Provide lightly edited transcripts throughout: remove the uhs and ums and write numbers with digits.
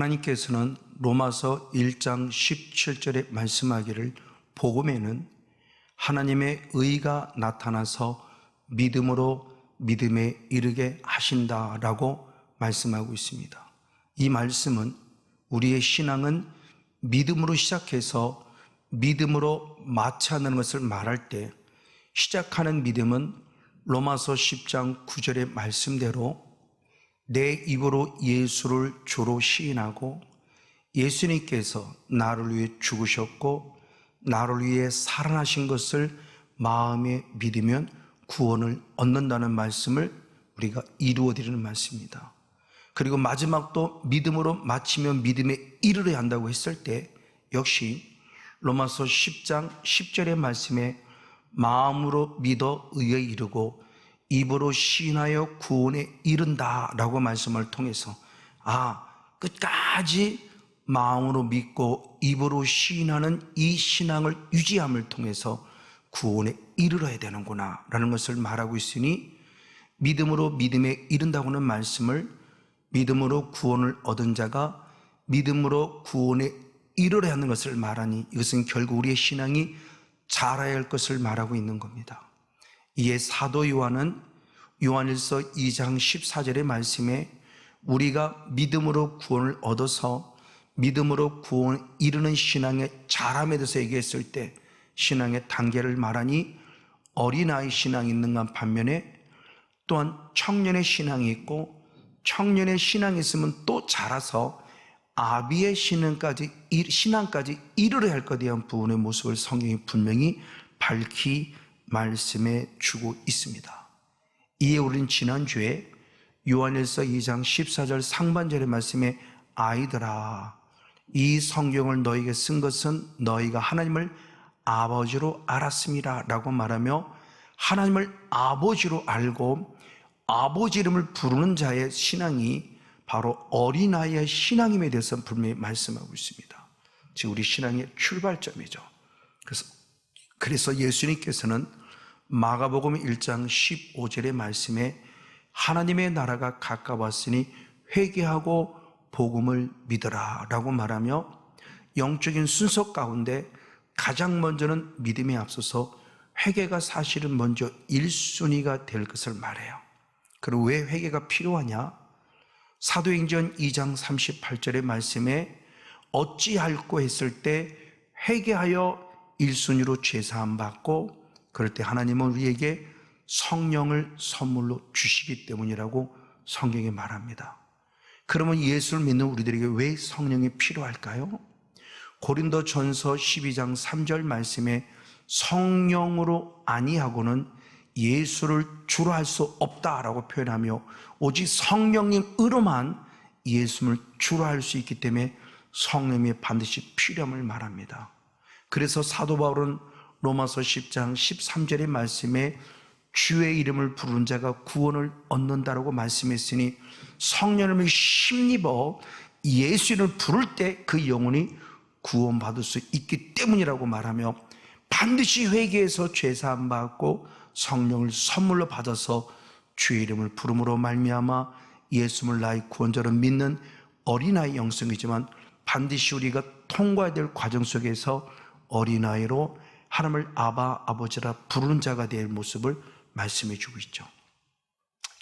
하나님께서는 로마서 1장 17절에 말씀하기를 복음에는 하나님의 의가 나타나서 믿음으로 믿음에 이르게 하신다라고 말씀하고 있습니다. 이 말씀은 우리의 신앙은 믿음으로 시작해서 믿음으로 마쳐하는 것을 말할 때 시작하는 믿음은 로마서 10장 9절의 말씀대로 내 입으로 예수를 주로 시인하고 예수님께서 나를 위해 죽으셨고 나를 위해 살아나신 것을 마음에 믿으면 구원을 얻는다는 말씀을 우리가 이루어드리는 말씀입니다. 그리고 마지막도 믿음으로 마치면 믿음에 이르러야 한다고 했을 때 역시 로마서 10장 10절의 말씀에 마음으로 믿어 의에 이르고 입으로 시인하여 구원에 이른다라고 말씀을 통해서 끝까지 마음으로 믿고 입으로 시인하는 이 신앙을 유지함을 통해서 구원에 이르러야 되는구나 라는 것을 말하고 있으니 믿음으로 믿음에 이른다고는 말씀을 믿음으로 구원을 얻은 자가 믿음으로 구원에 이르러야 하는 것을 말하니 이것은 결국 우리의 신앙이 자라야 할 것을 말하고 있는 겁니다. 이에 사도 요한은 요한일서 2장 14절의 말씀에 우리가 믿음으로 구원을 얻어서 믿음으로 구원에 이르는 신앙의 자람에 대해서 얘기했을 때 신앙의 단계를 말하니 어린아이 신앙이 있는가 반면에 또한 청년의 신앙이 있고 청년의 신앙이 있으면 또 자라서 아비의 신앙까지 이르러야 할 것에 대한 부분의 모습을 성경이 분명히 밝히 말씀해 주고 있습니다. 이에 우리는 지난주에 요한일서 2장 14절 상반절의 말씀에 아이들아 이 성경을 너에게 쓴 것은 너희가 하나님을 아버지로 알았습니다 라고 말하며 하나님을 아버지로 알고 아버지 이름을 부르는 자의 신앙이 바로 어린아이의 신앙임에 대해서 분명히 말씀하고 있습니다. 즉 우리 신앙의 출발점이죠. 그래서 예수님께서는 마가복음 1장 15절의 말씀에 하나님의 나라가 가까웠으니 회개하고 복음을 믿으라 라고 말하며 영적인 순서 가운데 가장 먼저는 믿음에 앞서서 회개가 사실은 먼저 1순위가 될 것을 말해요. 그리고 왜 회개가 필요하냐? 사도행전 2장 38절의 말씀에 어찌할꼬 했을 때 회개하여 1순위로 죄사함 받고 그럴 때 하나님은 우리에게 성령을 선물로 주시기 때문이라고 성경이 말합니다. 그러면 예수를 믿는 우리들에게 왜 성령이 필요할까요? 고린도전서 12장 3절 말씀에 성령으로 아니하고는 예수를 주로 할 수 없다라고 표현하며 오직 성령님으로만 예수를 주로 할 수 있기 때문에 성령이 반드시 필요함을 말합니다. 그래서 사도 바울은 로마서 10장 13절의 말씀에 주의 이름을 부르는 자가 구원을 얻는다라고 말씀했으니 성령님을 힘입어 예수 이름을 부를 때 그 영혼이 구원받을 수 있기 때문이라고 말하며 반드시 회개해서 죄사함 받고 성령을 선물로 받아서 주의 이름을 부름으로 말미암아 예수를 나의 구원자로 믿는 어린아이 영성이지만 반드시 우리가 통과해야 될 과정 속에서 어린아이로 하나님을 아바 아버지라 부르는 자가 될 모습을 말씀해 주고 있죠.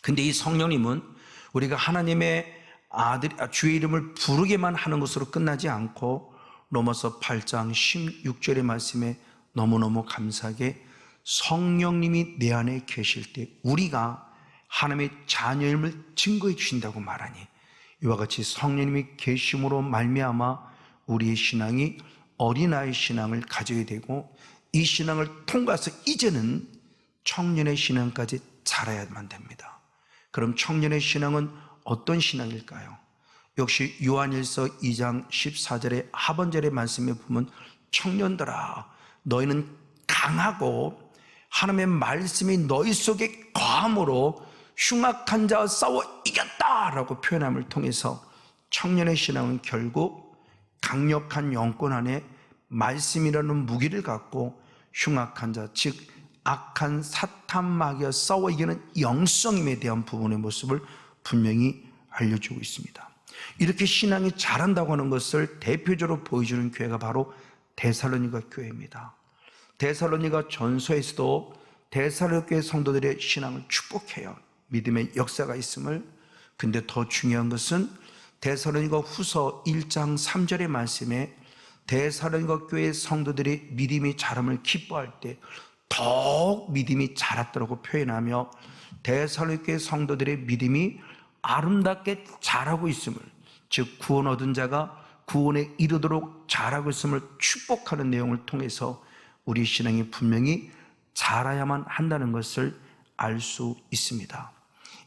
근데 이 성령님은 우리가 하나님의 아들 주의 이름을 부르게만 하는 것으로 끝나지 않고 로마서 8장 16절의 말씀에 너무너무 감사하게 성령님이 내 안에 계실 때 우리가 하나님의 자녀임을 증거해 주신다고 말하니 이와 같이 성령님이 계심으로 말미암아 우리의 신앙이 어린아이 신앙을 가져야 되고 이 신앙을 통과해서 이제는 청년의 신앙까지 자라야만 됩니다. 그럼 청년의 신앙은 어떤 신앙일까요? 역시 요한일서 2장 14절의 하반절의 말씀에 보면 청년들아 너희는 강하고 하나님의 말씀이 너희 속에 거함으로 흉악한 자와 싸워 이겼다라고 표현함을 통해서 청년의 신앙은 결국 강력한 영권 안에 말씀이라는 무기를 갖고 흉악한 자, 즉 악한 사탄 마귀와 싸워 이기는 영성임에 대한 부분의 모습을 분명히 알려주고 있습니다. 이렇게 신앙이 자란다고 하는 것을 대표적으로 보여주는 교회가 바로 데살로니가 교회입니다. 데살로니가 전서에서도 데살로니가 교회 성도들의 신앙을 축복해요. 믿음의 역사가 있음을. 근데 더 중요한 것은 데살로니가 후서 1장 3절의 말씀에 데살로니가 교회 성도들이 믿음이 자람을 기뻐할 때 더욱 믿음이 자랐다고 표현하며 데살로니가 교회 성도들의 믿음이 아름답게 자라고 있음을, 즉 구원 얻은 자가 구원에 이르도록 자라고 있음을 축복하는 내용을 통해서 우리 신앙이 분명히 자라야만 한다는 것을 알 수 있습니다.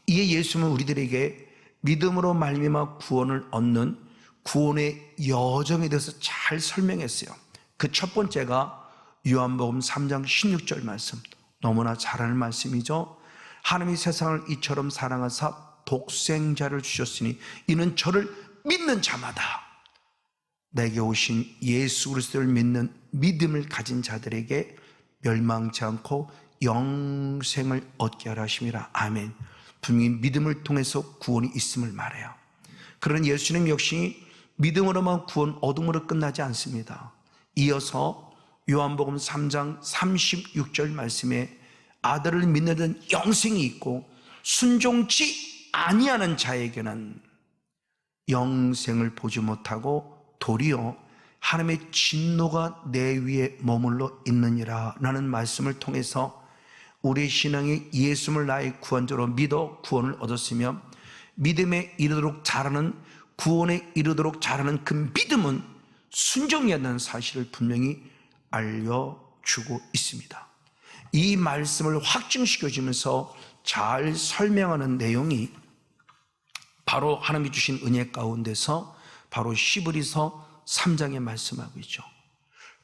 이에 예수님은 우리들에게 믿음으로 말미암아 구원을 얻는 구원의 여정에 대해서 잘 설명했어요. 그 첫 번째가 요한복음 3장 16절 말씀, 너무나 잘 아는 말씀이죠. 하나님이 세상을 이처럼 사랑하사 독생자를 주셨으니 이는 저를 믿는 자마다, 내게 오신 예수 그리스도를 믿는 믿음을 가진 자들에게 멸망치 않고 영생을 얻게 하라 하심이라. 아멘. 분명히 믿음을 통해서 구원이 있음을 말해요. 그런 예수님 역시 믿음으로만 구원 얻음으로 끝나지 않습니다. 이어서 요한복음 3장 36절 말씀에 아들을 믿는 자는 영생이 있고 순종치 아니하는 자에게는 영생을 보지 못하고 도리어 하나님의 진노가 내 위에 머물러 있느니라 라는 말씀을 통해서 우리의 신앙이 예수를 나의 구원자로 믿어 구원을 얻었으며 믿음에 이르도록 자라는, 구원에 이르도록 자라는 그 믿음은 순종해야 한다는 사실을 분명히 알려주고 있습니다. 이 말씀을 확증시켜주면서 잘 설명하는 내용이 바로 하나님이 주신 은혜 가운데서 바로 히브리서 3장에 말씀하고 있죠.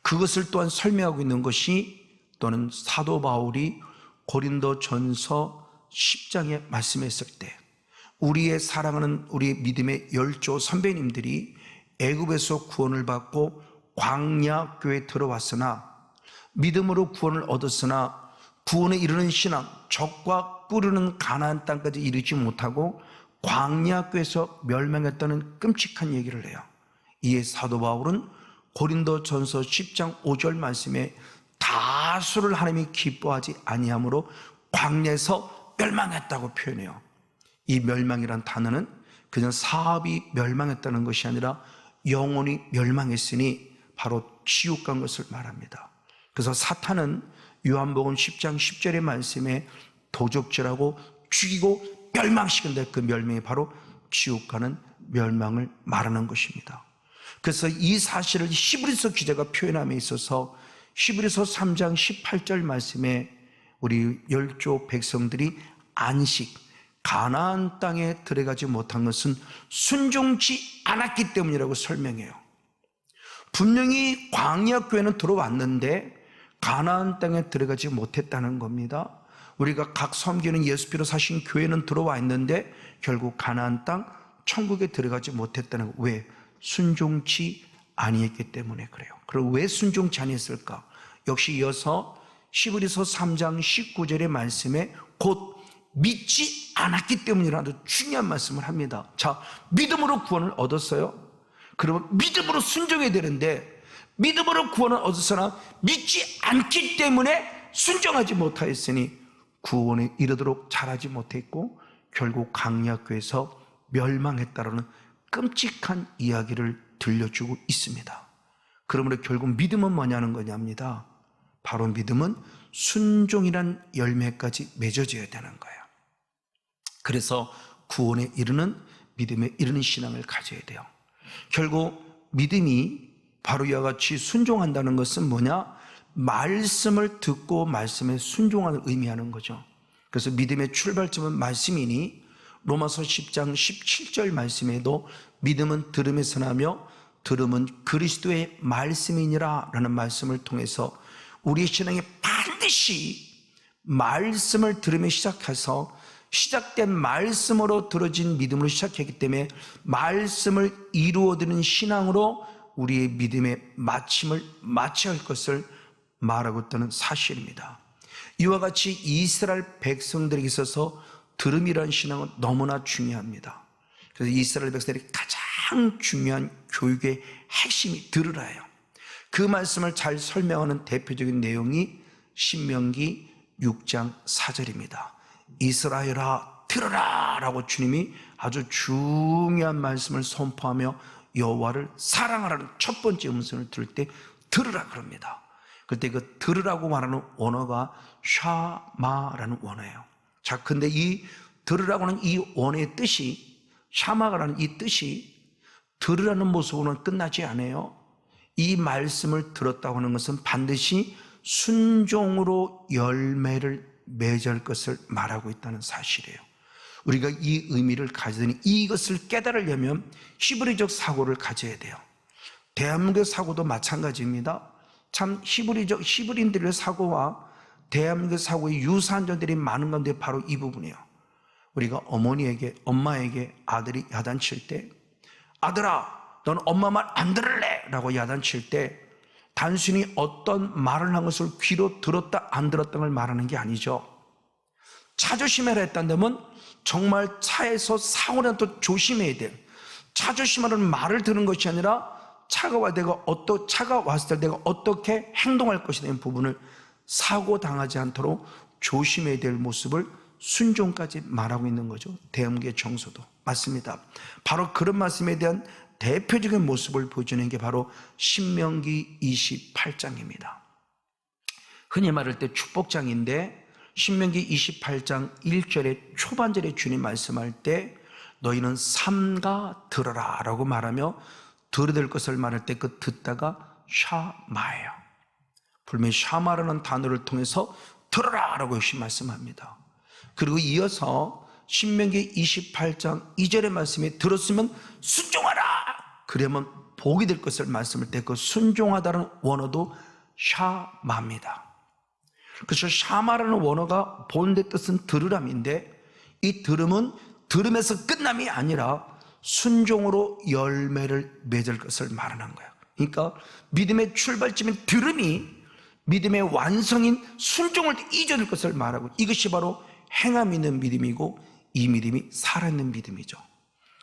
그것을 또한 설명하고 있는 것이 또는 사도 바울이 고린도전서 10장에 말씀했을 때 우리의 사랑하는 우리 믿음의 열조 선배님들이 애굽에서 구원을 받고 광야 교회에 들어왔으나 믿음으로 구원을 얻었으나 구원에 이르는 신앙, 적과 꿀르는 가나안 땅까지 이르지 못하고 광야 교회에서 멸망했다는 끔찍한 얘기를 해요. 이에 사도 바울은 고린도전서 10장 5절 말씀에 다수를 하나님이 기뻐하지 아니함으로 광야에서 멸망했다고 표현해요. 이 멸망이란 단어는 그냥 사업이 멸망했다는 것이 아니라 영혼이 멸망했으니 바로 지옥 간 것을 말합니다. 그래서 사탄은 요한복음 10장 10절의 말씀에 도적질하고 죽이고 멸망시킨다. 그 멸망이 바로 지옥 가는 멸망을 말하는 것입니다. 그래서 이 사실을 히브리서 기자가 표현함에 있어서 히브리서 3장 18절 말씀에 우리 열조 백성들이 안식, 가나안 땅에 들어가지 못한 것은 순종치 않았기 때문이라고 설명해요. 분명히 광야 교회는 들어왔는데 가나안 땅에 들어가지 못했다는 겁니다. 우리가 각 섬기는 예수피로 사신 교회는 들어와 있는데 결국 가나안 땅 천국에 들어가지 못했다는 거예요. 왜? 순종치 아니했기 때문에 그래요. 그럼 왜 순종치 아니했을까? 역시 이어서 히브리서 3장 19절의 말씀에 곧 믿지 않았기 때문이라는 중요한 말씀을 합니다. 자, 믿음으로 구원을 얻었어요. 그러면 믿음으로 순종해야 되는데 믿음으로 구원을 얻었으나 믿지 않기 때문에 순종하지 못하였으니 구원에 이르도록 자라지 못했고 결국 강약교에서 멸망했다라는 끔찍한 이야기를 들려주고 있습니다. 그러므로 결국 믿음은 뭐냐는 거냐입니다. 바로 믿음은 순종이란 열매까지 맺어져야 되는 거예요. 그래서 구원에 이르는, 믿음에 이르는 신앙을 가져야 돼요. 결국 믿음이 바로 이와 같이 순종한다는 것은 뭐냐? 말씀을 듣고 말씀에 순종하는 의미하는 거죠. 그래서 믿음의 출발점은 말씀이니 로마서 10장 17절 말씀에도 믿음은 들음에서 나며 들음은 그리스도의 말씀이니라 라는 말씀을 통해서 우리의 신앙이 반드시 말씀을 들으며 시작해서 시작된 말씀으로 들어진 믿음으로 시작했기 때문에 말씀을 이루어드리는 신앙으로 우리의 믿음의 마침을 마쳐야 할 것을 말하고 있다는 사실입니다. 이와 같이 이스라엘 백성들에게 있어서 들음이라는 신앙은 너무나 중요합니다. 그래서 이스라엘 백성들이 가장 가장 중요한 교육의 핵심이 들으라예요. 그 말씀을 잘 설명하는 대표적인 내용이 신명기 6장 4절입니다. 이스라엘아 들으라 라고 주님이 아주 중요한 말씀을 선포하며 여호와를 사랑하라는 첫 번째 음성을 들을 때 들으라 그럽니다. 그때 그 들으라고 말하는 원어가 샤마라는 원어예요. 자, 근데 이 들으라고 하는 이 원어의 뜻이, 샤마라는 이 뜻이 들으라는 모습으로는 끝나지 않아요. 이 말씀을 들었다고 하는 것은 반드시 순종으로 열매를 맺을 것을 말하고 있다는 사실이에요. 우리가 이 의미를 가지더니 이것을 깨달으려면 히브리적 사고를 가져야 돼요. 대한민국 사고도 마찬가지입니다. 참 히브리인들의 사고와 대한민국 사고의 유사한 점들이 많은 건데 바로 이 부분이에요. 우리가 엄마에게 아들이 야단칠 때, 아들아 넌 엄마 말 안 들을래 라고 야단칠 때 단순히 어떤 말을 한 것을 귀로 들었다 안 들었다는 걸 말하는 게 아니죠. 차 조심해라 했다면 정말 차에서 사고를 또 조심해야 돼요. 차 조심하라는 말을 들은 것이 아니라 차가 왔을 때 내가 어떻게 행동할 것에 대한 부분을 사고 당하지 않도록 조심해야 될 모습을 순종까지 말하고 있는 거죠. 대한민국의 정서도 맞습니다. 바로 그런 말씀에 대한 대표적인 모습을 보여주는 게 바로 신명기 28장입니다. 흔히 말할 때 축복장인데 신명기 28장 1절의 초반절에 주님 말씀할 때 너희는 삼가 들어라 라고 말하며 들어야 될 것을 말할 때 그 듣다가 샤마예요. 분명히 샤마라는 단어를 통해서 들어라 라고 역시 말씀합니다. 그리고 이어서 신명기 28장 2절의 말씀에 들었으면 순종하라 그러면 복이 될 것을 말씀할 때 그 순종하다는 원어도 샤마입니다. 그래서 샤마라는 원어가 본래 뜻은 들으람인데 이 들음은 들음에서 끝남이 아니라 순종으로 열매를 맺을 것을 말하는 거예요. 그러니까 믿음의 출발점인 들음이 믿음의 완성인 순종을 이뤄낼 것을 말하고 이것이 바로 행함 있는 믿음이고 이 믿음이 살아있는 믿음이죠.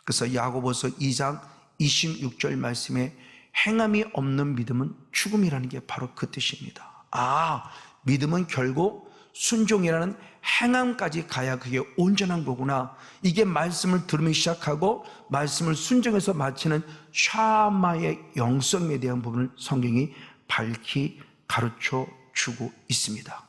그래서 야고보서 2장 26절 말씀에 행함이 없는 믿음은 죽음이라는 게 바로 그 뜻입니다. 믿음은 결국 순종이라는 행함까지 가야 그게 온전한 거구나. 이게 말씀을 들으면 시작하고 말씀을 순종해서 마치는 샤마의 영성에 대한 부분을 성경이 밝히 가르쳐 주고 있습니다.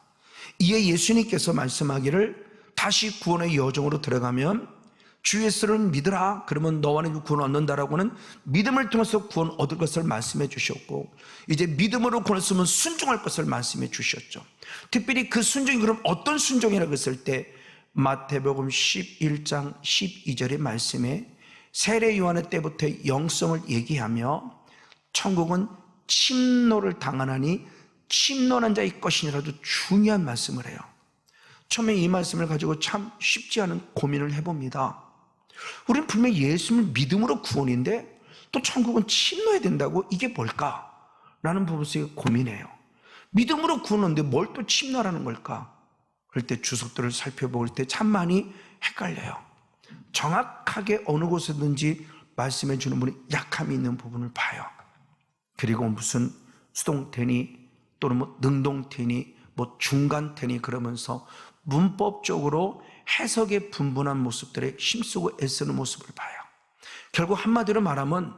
이에 예수님께서 말씀하기를 다시 구원의 여정으로 들어가면 주 예수를 믿으라 그러면 너와 내가 구원 얻는다라고는 믿음을 통해서 구원 얻을 것을 말씀해 주셨고 이제 믿음으로 구원을 쓰면 순종할 것을 말씀해 주셨죠. 특별히 그 순종이 그럼 어떤 순종이라고 했을 때 마태복음 11장 12절의 말씀에 세례 요한의 때부터 영성을 얘기하며 천국은 침노를 당하나니 침노한 자의 것이니라도 중요한 말씀을 해요. 처음에 이 말씀을 가지고 참 쉽지 않은 고민을 해봅니다. 우리는 분명히 예수님을 믿음으로 구원인데 또 천국은 침노해야 된다고 이게 뭘까? 라는 부분에서 고민해요. 믿음으로 구원하는데 뭘 또 침노하라는 걸까? 그럴 때 주석들을 살펴볼 때 참 많이 헷갈려요. 정확하게 어느 곳에든지 말씀해 주는 분이 약함이 있는 부분을 봐요. 그리고 무슨 수동태니 또는 능동태니 중간태니 그러면서 문법적으로 해석에 분분한 모습들에 힘쓰고 애쓰는 모습을 봐요. 결국 한마디로 말하면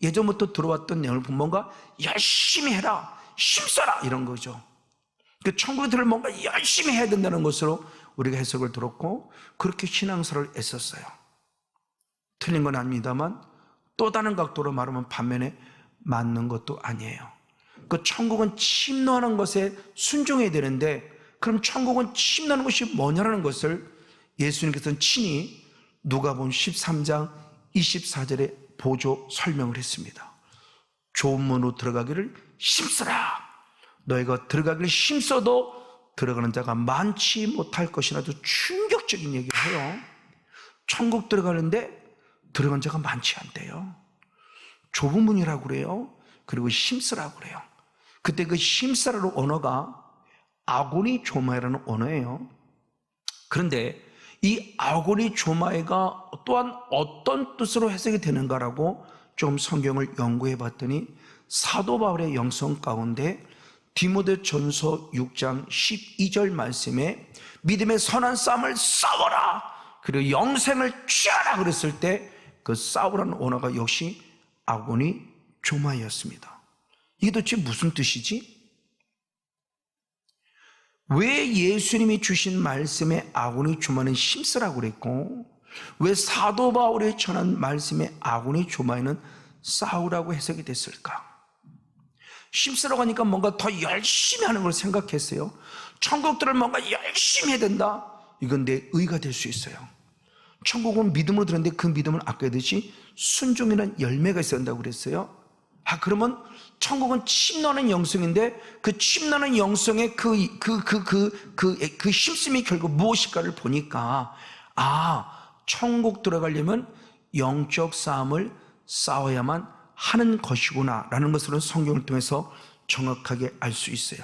예전부터 들어왔던 내용을 보면 뭔가 열심히 해라, 힘써라 이런 거죠. 그 천국에 들을 뭔가 열심히 해야 된다는 것으로 우리가 해석을 들었고 그렇게 신앙사를 애썼어요. 틀린 건 아닙니다만 또 다른 각도로 말하면 반면에 맞는 것도 아니에요. 그 천국은 침노하는 것에 순종해야 되는데 그럼 천국은 침노하는 것이 뭐냐라는 것을 예수님께서는 친히 누가복음 13장 24절에 보조 설명을 했습니다. 좁은 문으로 들어가기를 힘써라. 너희가 들어가기를 힘써도 들어가는 자가 많지 못할 것이라도 충격적인 얘기를 해요. 천국 들어가는데 들어간 자가 많지 않대요. 좁은 문이라고 그래요. 그리고 힘쓰라고 그래요. 그때 그 힘쓰라는 언어가 아고니 조마이라는 언어예요. 그런데 이 아고니 조마이가 또한 어떤 뜻으로 해석이 되는가라고 좀 성경을 연구해 봤더니 사도 바울의 영성 가운데 디모데전서 6장 12절 말씀에 믿음의 선한 싸움을 싸워라, 그리고 영생을 취하라 그랬을 때 그 싸우라는 언어가 역시 아고니 조마이였습니다. 이게 도대체 무슨 뜻이지? 왜 예수님이 주신 말씀에 아고니 조마이는 힘쓰라고 그랬고, 왜 사도 바울이 전한 말씀에 아고니 조마이는 싸우라고 해석이 됐을까? 힘쓰라고 하니까 뭔가 더 열심히 하는 걸 생각했어요. 천국들을 뭔가 열심히 해야 된다. 이건 내 의가 될 수 있어요. 천국은 믿음으로 들었는데 그 믿음은 아까 했듯이 순종이라는 열매가 있어야 한다고 그랬어요. 그러면 천국은 침노하는 영성인데 그 침노하는 영성의 그 힘씀이 결국 무엇일까를 보니까 천국 들어가려면 영적 싸움을 싸워야만 하는 것이구나 라는 것을 성경을 통해서 정확하게 알 수 있어요.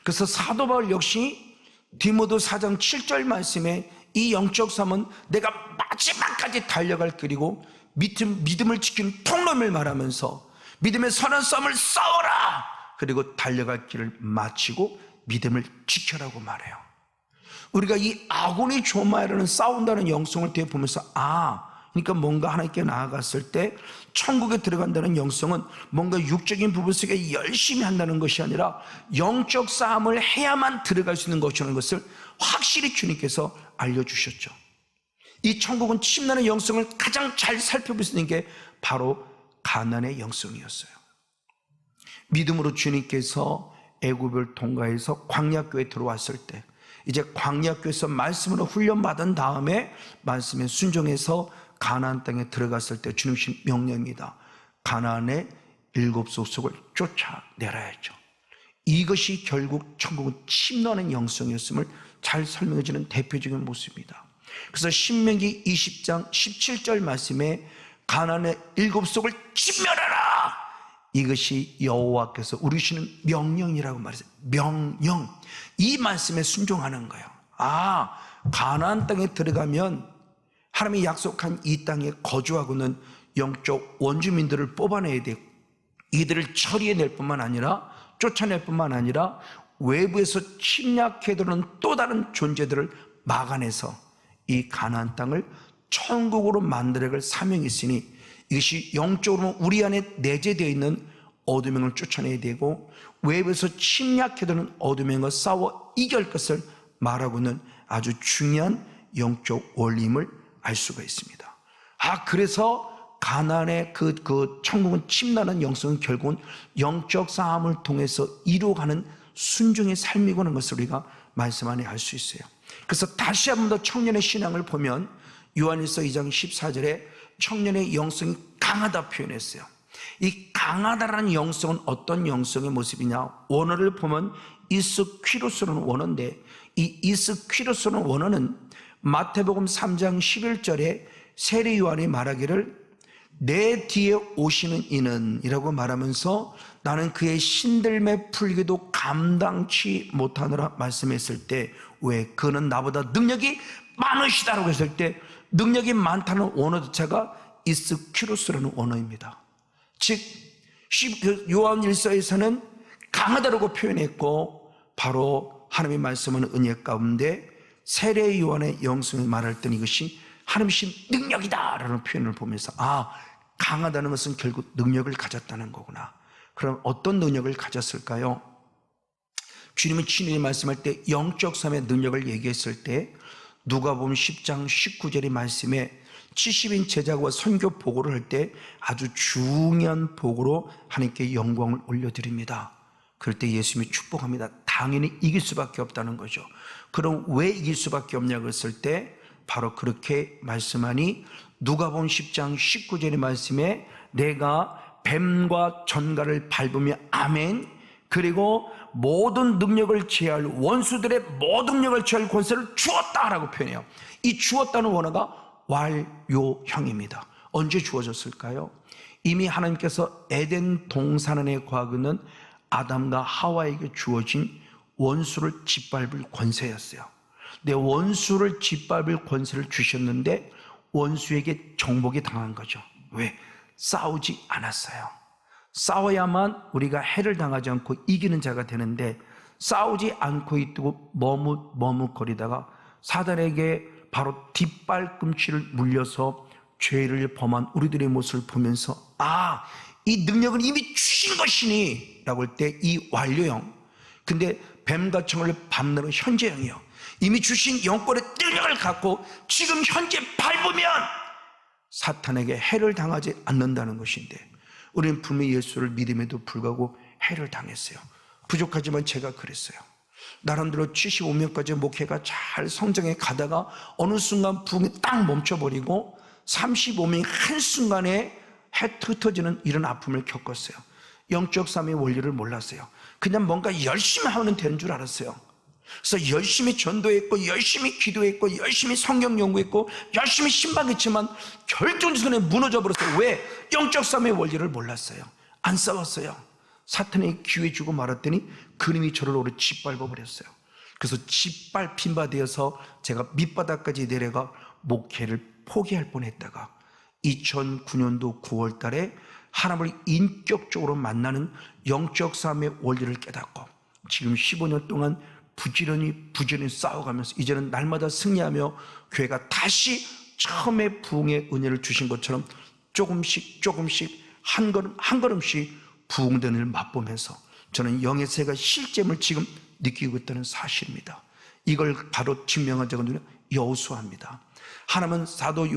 그래서 사도 바울 역시 디모데 4장 7절 말씀에 이 영적 싸움은 내가 마지막까지 달려갈 길이고 믿음을 지키는 통로임을 말하면서 믿음의 선한 싸움을 싸워라, 그리고 달려갈 길을 마치고 믿음을 지켜라고 말해요. 우리가 이 아고니 조마이라는 싸운다는 영성을 뒤에 보면서 그러니까 뭔가 하나님께 나아갔을 때 천국에 들어간다는 영성은 뭔가 육적인 부분 속에 열심히 한다는 것이 아니라 영적 싸움을 해야만 들어갈 수 있는 것이라는 것을 확실히 주님께서 알려주셨죠. 이 천국은 침나는 영성을 가장 잘 살펴볼 수 있는 게 바로 가난의 영성이었어요. 믿음으로 주님께서 애굽을 통과해서 광야교에 들어왔을 때 이제 광야교에서 말씀으로 훈련받은 다음에 말씀에 순종해서 가나안 땅에 들어갔을 때 주님 주신 명령입니다. 가나안의 7 족속을 쫓아내라야죠. 이것이 결국 천국은 침노하는 영성이었음을 잘 설명해주는 대표적인 모습입니다. 그래서 신명기 20장 17절 말씀에 가나안의 7 족속을 진멸하라, 이것이 여호와께서 우리 주시는 명령이라고 말했어요. 명령, 이 말씀에 순종하는 거예요. 가나안 땅에 들어가면 하나님이 약속한 이 땅에 거주하고는 영적 원주민들을 뽑아내야 되고 이들을 처리해낼 뿐만 아니라 쫓아낼 뿐만 아니라 외부에서 침략해 들어오는 또 다른 존재들을 막아내서 이 가나안 땅을 천국으로 만들어갈 사명이 있으니 이것이 영적으로 우리 안에 내재되어 있는 어둠의 영을 쫓아내야 되고 외부에서 침략해 들어오는 어둠의 영과 싸워 이길 것을 말하고는 아주 중요한 영적 원리임을 알 수가 있습니다. 그래서 가나안의 그 천국은 침나는 영성은 결국은 영적 싸움을 통해서 이루어가는 순종의 삶이고 하는 것을 우리가 말씀 안에 알 수 있어요. 그래서 다시 한 번 더 청년의 신앙을 보면 요한일서 2장 14절에 청년의 영성이 강하다 표현했어요. 이 강하다라는 영성은 어떤 영성의 모습이냐? 원어를 보면 이스퀴로스라는 원어인데 이 이스퀴로스라는 원어는 마태복음 3장 11절에 세례 요한이 말하기를 내 뒤에 오시는 이는 이라고 말하면서 나는 그의 신들매 풀기도 감당치 못하노라 말씀했을 때 왜 그는 나보다 능력이 많으시다라고 했을 때 능력이 많다는 원어 자체가 이스퀴로스라는 원어입니다. 즉 요한일서에서는 강하다라고 표현했고 바로 하나님의 말씀은 은혜 가운데 세례 요한의 영성을 말할 때는 이것이 하나님이신 능력이다라는 표현을 보면서 강하다는 것은 결국 능력을 가졌다는 거구나. 그럼 어떤 능력을 가졌을까요? 주님은 친히 말씀할 때 영적 삶의 능력을 얘기했을 때 누가복음 10장 19절의 말씀에 70인 제자와 선교 보고를 할 때 아주 중요한 보고로 하나님께 영광을 올려드립니다. 그럴 때 예수님이 축복합니다. 당연히 이길 수밖에 없다는 거죠. 그럼 왜 이길 수밖에 없냐고 했을 때 바로 그렇게 말씀하니 누가복음 10장 19절의 말씀에 내가 뱀과 전갈을 밟으며 아멘, 그리고 모든 능력을 제할 원수들의 모든 능력을 제할 권세를 주었다라고 표현해요. 이 주었다는 원어가 완료형입니다. 언제 주어졌을까요? 이미 하나님께서 에덴 동산안에 과거는 아담과 하와에게 주어진 원수를 짓밟을 권세였어요. 근데 원수를 짓밟을 권세를 주셨는데 원수에게 정복이 당한 거죠. 왜? 싸우지 않았어요. 싸워야만 우리가 해를 당하지 않고 이기는 자가 되는데 싸우지 않고 있고 머뭇거리다가 사단에게 바로 뒷발꿈치를 물려서 죄를 범한 우리들의 모습을 보면서 이 능력은 이미 주신 것이니 라고 할 때 이 완료형, 근데 뱀과청을 밟는 현재형이요, 이미 주신 영권의 능력을 갖고 지금 현재 밟으면 사탄에게 해를 당하지 않는다는 것인데 우리는 분명히 예수를 믿음에도 불구하고 해를 당했어요. 부족하지만 제가 그랬어요. 나름대로 75명까지 목회가 잘 성장해 가다가 어느 순간 부흥이 딱 멈춰버리고 35명이 한순간에 해 흩어지는 이런 아픔을 겪었어요. 영적 삶의 원리를 몰랐어요. 그냥 뭔가 열심히 하면 되는 줄 알았어요. 그래서 열심히 전도했고 열심히 기도했고 열심히 성경 연구했고 열심히 신방했지만 결정적으로 무너져 버렸어요. 왜? 영적 삶의 원리를 몰랐어요. 안 싸웠어요. 사탄에게 기회 주고 말았더니 그놈이 저를 오래 짓밟아 버렸어요. 그래서 짓밟힌 바 되어서 제가 밑바닥까지 내려가 목회를 포기할 뻔했다가 2009년도 9월 달에 하나님을 인격적으로 만나는 영적 삶의 원리를 깨닫고 지금 15년 동안 부지런히 싸워가면서 이제는 날마다 승리하며 교회가 다시 처음에 부흥의 은혜를 주신 것처럼 조금씩 한 걸음씩 부흥된 일을 맛보면서 저는 영의 세가 실제임을 지금 느끼고 있다는 사실입니다. 이걸 바로 증명한 자가 누구냐? 여호수아입니다. 하나님은 사도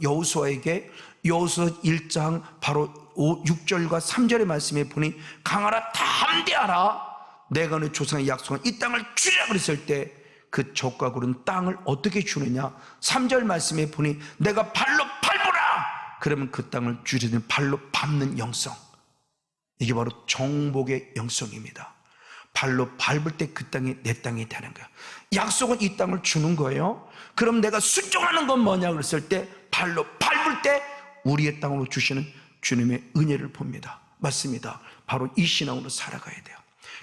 여호수아에게 여호수아 1장 바로 6절과 3절의 말씀에 보니 강하라 담대하라 내가 네 조상의 약속한 이 땅을 주리라 그랬을 때 그 적과 고른 땅을 어떻게 주느냐? 3절 말씀에 보니 내가 발로 밟으라 그러면 그 땅을 주리는 발로 밟는 영성, 이게 바로 정복의 영성입니다. 발로 밟을 때 그 땅이 내 땅이 되는 거야. 약속은 이 땅을 주는 거예요. 그럼 내가 순종하는 건 뭐냐 그랬을 때 발로 밟을 때 우리의 땅으로 주시는 주님의 은혜를 봅니다. 맞습니다. 바로 이 신앙으로 살아가야 돼요.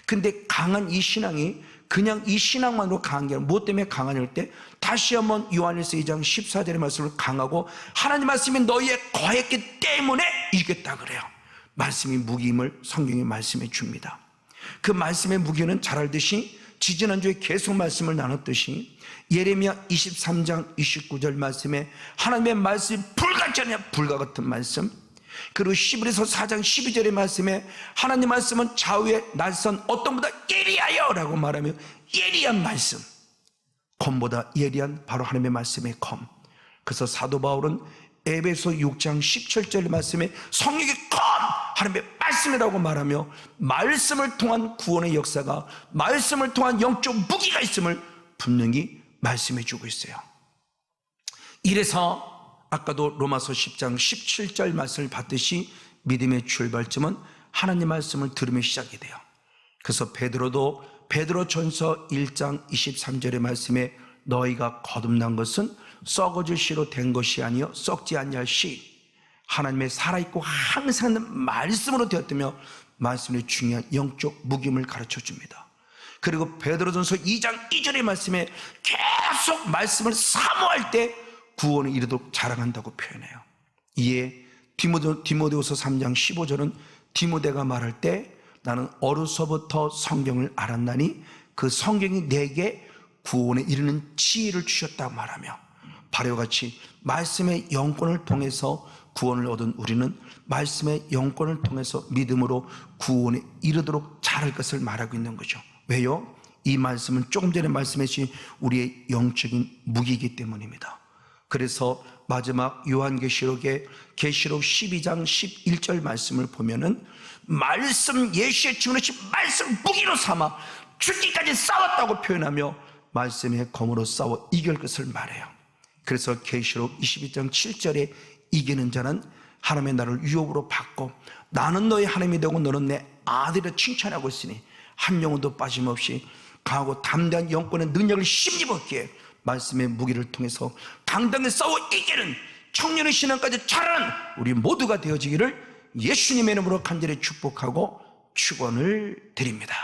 근데 강한 이 신앙이 그냥 이 신앙만으로 강한 게 아니라 무엇 때문에 강하냐 때 다시 한번 요한일서 2장 14절의 말씀을 강하고 하나님 말씀이 너희에 거했기 때문에 이겼다 그래요. 말씀이 무기임을 성경이 말씀해 줍니다. 그 말씀의 무기는 잘 알듯이 지지난주에 계속 말씀을 나눴듯이 예레미야 23장 29절 말씀에 하나님의 말씀이 불같지 않냐? 불과 같은 말씀. 그리고 히브리서 4장 12절의 말씀에 하나님 말씀은 좌우에 날선 어떤 보다 예리하여 라고 말하며 예리한 말씀, 검보다 예리한 바로 하나님의 말씀의 검. 그래서 사도 바울은 에베소 6장 17절 말씀에 성령의 검 하나님의 말씀이라고 말하며 말씀을 통한 구원의 역사가, 말씀을 통한 영적 무기가 있음을 분명히 말씀해 주고 있어요. 이래서 아까도 로마서 10장 17절 말씀을 봤듯이 믿음의 출발점은 하나님 말씀을 들으며 시작이 돼요. 그래서 베드로전서 1장 23절의 말씀에 너희가 거듭난 것은 썩어질 씨로 된 것이 아니요 썩지 아니할 씨, 하나님의 살아있고 항상 있는 말씀으로 되었다며 말씀의 중요한 영적 무기임을 가르쳐 줍니다. 그리고 베드로전서 2장 2절의 말씀에 계속 말씀을 사모할 때 구원에 이르도록 자랑한다고 표현해요. 이에 디모데후서 3장 15절은 디모데가 말할 때 나는 어려서부터 성경을 알았나니 그 성경이 내게 구원에 이르는 지혜를 주셨다고 말하며 바로 같이 말씀의 영권을 통해서 구원을 얻은 우리는 말씀의 영권을 통해서 믿음으로 구원에 이르도록 자랄 것을 말하고 있는 거죠. 왜요? 이 말씀은 조금 전에 말씀하신 우리의 영적인 무기이기 때문입니다. 그래서 마지막 요한계시록의 계시록 12장 11절 말씀을 보면은 말씀 예수의 증언이신 말씀 무기로 삼아 죽기까지 싸웠다고 표현하며 말씀의 검으로 싸워 이길 것을 말해요. 그래서 계시록 22장 7절에 이기는 자는 하나님의 나를 유혹으로 받고 나는 너의 하나님이 되고 너는 내 아들이라 칭찬하고 있으니 한 영혼도 빠짐없이 강하고 담대한 영권의 능력을 힘입었기에 말씀의 무기를 통해서 당당히 싸워 이기는 청년의 신앙까지 자라는 우리 모두가 되어지기를 예수님의 이름으로 간절히 축복하고 축원을 드립니다.